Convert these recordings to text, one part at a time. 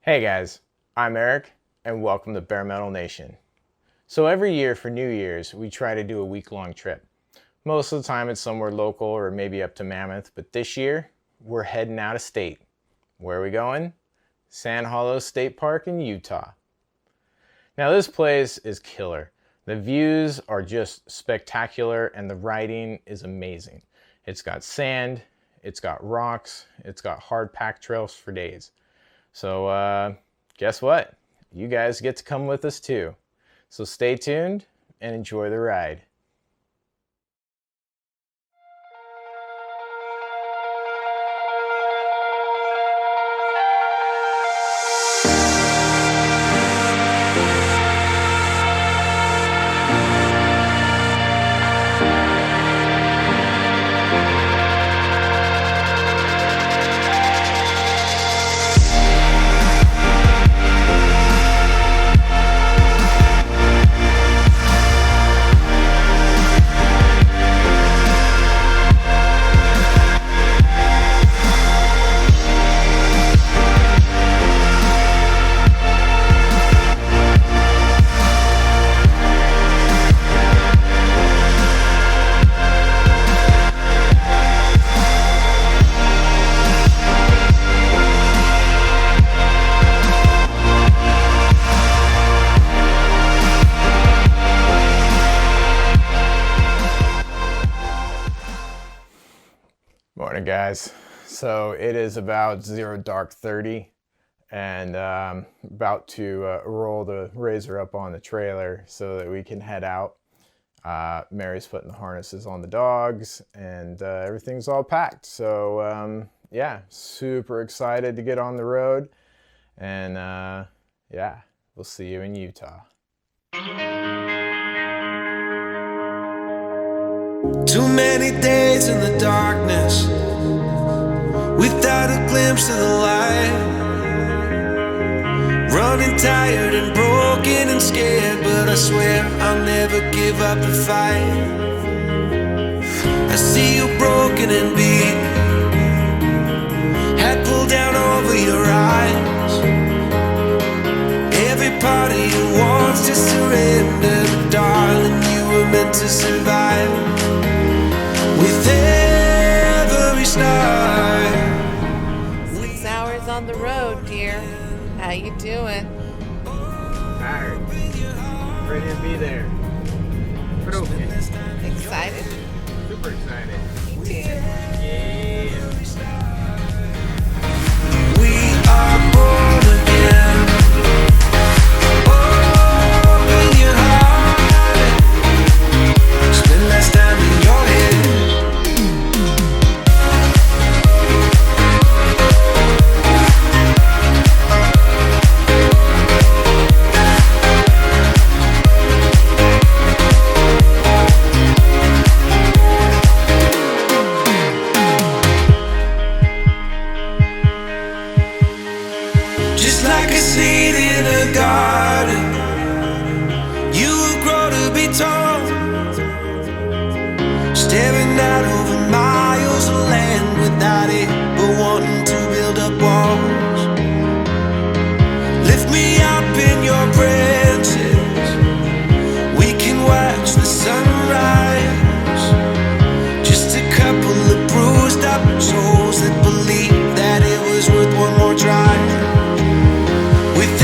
Hey guys, I'm Eric and welcome to Bare Metal Nation. So every year for New Year's, we try to do a week-long trip. Most of the time it's somewhere local or maybe up to Mammoth, but this year we're heading out of state. Where are we going? Sand Hollow State Park in Utah. Now this place is killer. The views are just spectacular and the riding is amazing. It's got sand, it's got rocks, it's got hard packed trails for days. So guess what? You guys get to come with us too. So stay tuned and enjoy the ride. Morning guys. So it is about 0:30 and about to roll the RZR up on the trailer so that we can head out. Mary's putting the harnesses on the dogs and everything's all packed. So yeah, super excited to get on the road and yeah, we'll see you in Utah. Too many days in the darkness without a glimpse of the light. Running tired and broken and scared, but I swear I'll never give up the fight. I see you broken and beat, head pulled down over your eyes. Every part of you wants to surrender, but darling, you were meant to survive. With every start. 6 hours on the road, dear. How you doing? Tired. Ready to be there. Broken. Excited? Super excited. Me too. Yeah. We are born again. Open your heart. Spend less time in your head. Just like a seed in a garden, you will grow to be tall, staring out over miles of land without it, but wanting to build up walls. Lift me up in your branches, we can watch the sunrise. Just a couple of bruised up souls that believe that it was worth one more try. With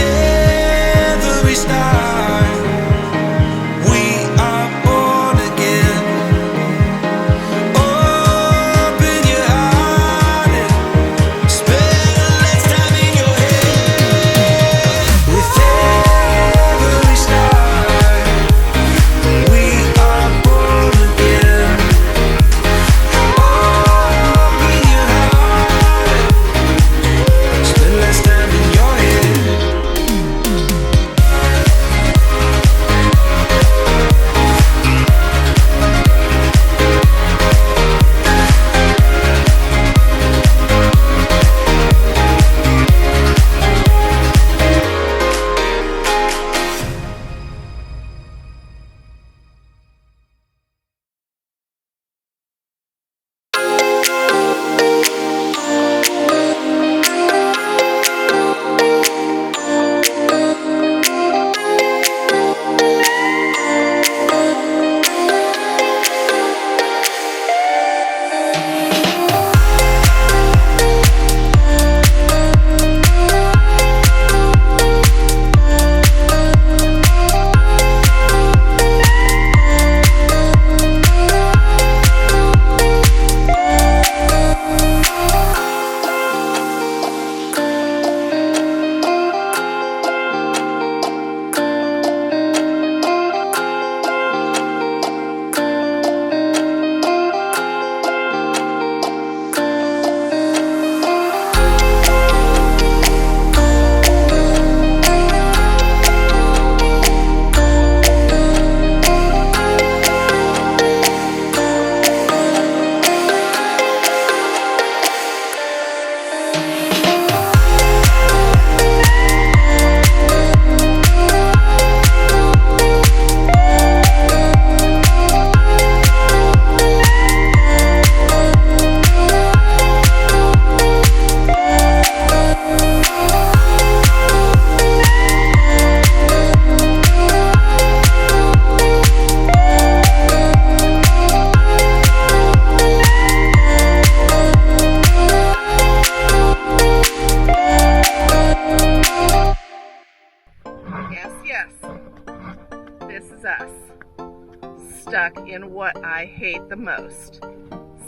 stuck in what I hate the most.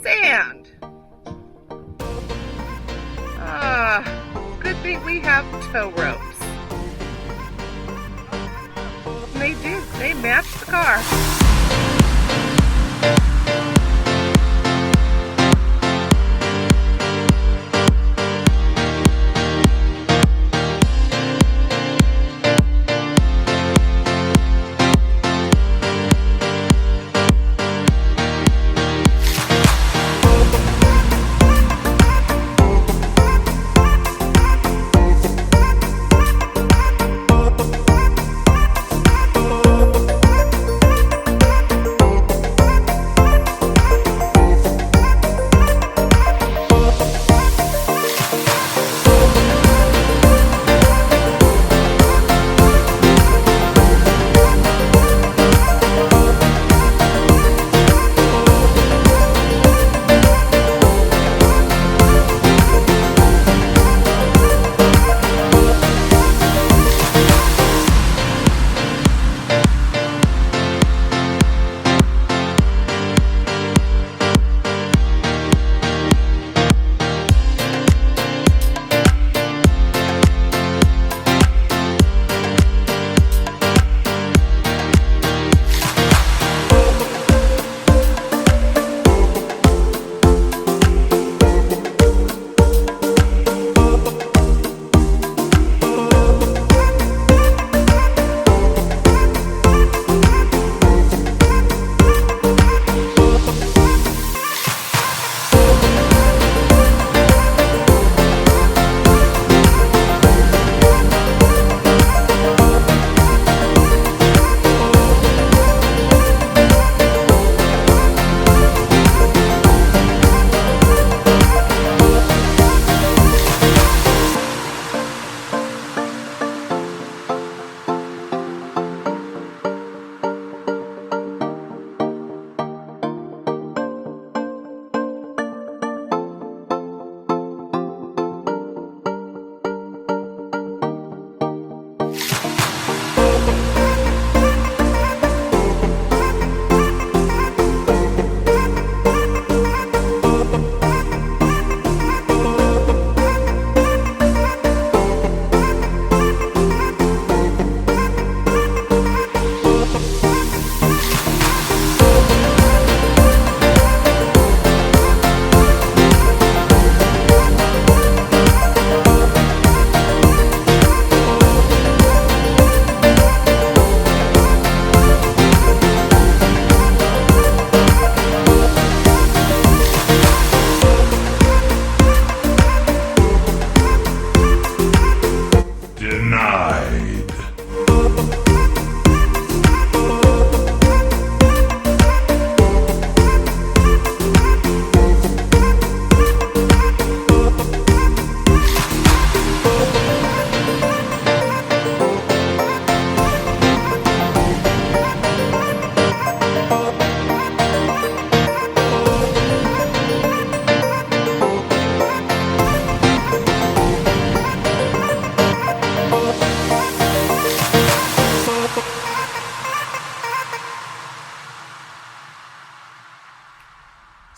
Sand! Good thing we have tow ropes. And they do, they match the car.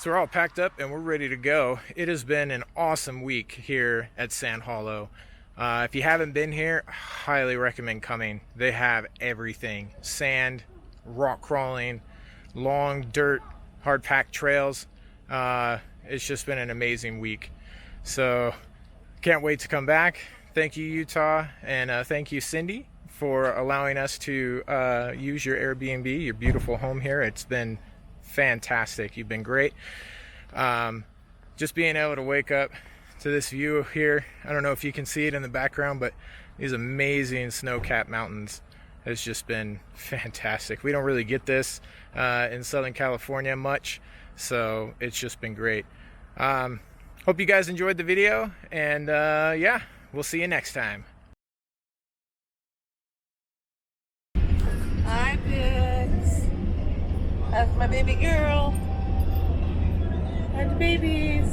So we're all packed up and we're ready to go. It has been an awesome week here at Sand Hollow. If you haven't been here, I highly recommend coming. They have everything: sand, rock crawling, long dirt, hard packed trails. It's just been an amazing week. So can't wait to come back. Thank you, Utah, and thank you, Cindy, for allowing us to use your Airbnb, your beautiful home here. It's been fantastic. You've been great. Just being able to wake up to this view here. I don't know if you can see it in the background, but these amazing snow-capped mountains has just been fantastic. We don't really get this in Southern California much, so it's just been great. Hope you guys enjoyed the video, and yeah, we'll see you next time. Hi, Bix. That's my baby girl. Hi, the babies.